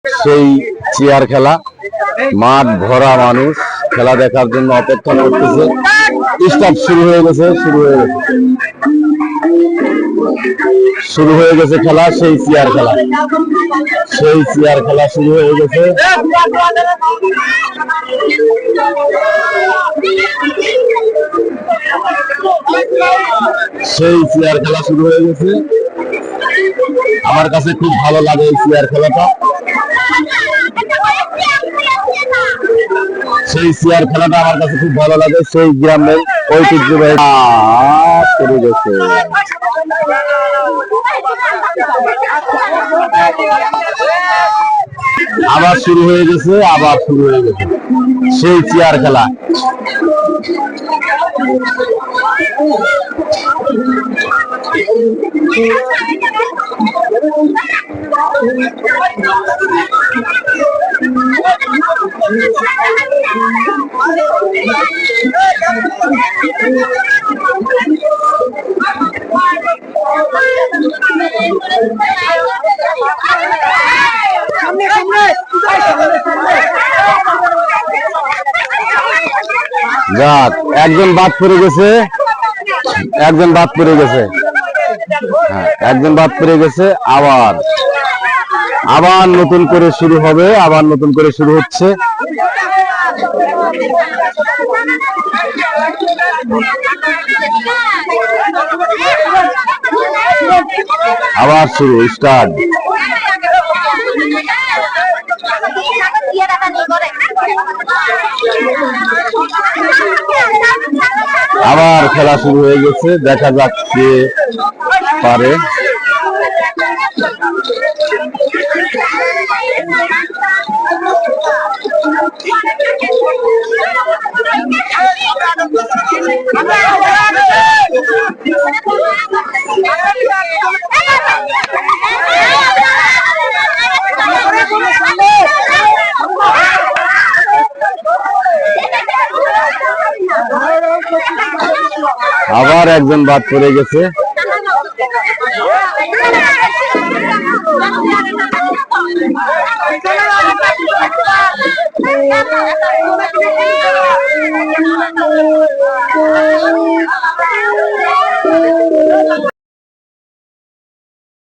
সেই চেয়ার খেলা, মাঠ ভরা মানুষ খেলা দেখার জন্য অপেক্ষা করতেছে। স্টার্ট শুরু হয়ে গেছে খেলা। সেই চেয়ার খেলা শুরু হয়ে গেছে। আমার কাছে খুব ভালো লাগে এই চেয়ার খেলাটা। সেই গ্রামের ঐতিহ্যবাহী শুরু গেছে। আবার শুরু হয়ে গেছে সেই চেয়ার খেলা। যাক, একজন বাদ পড়ে গেছে। আবার নতুন করে শুরু হবে, হচ্ছে। আবার শুরু, স্টার্ট। আবার খেলা শুরু হয়ে গেছে, দেখা যাক কে পারে। আবার একজন বাদ পড়ে গেছে।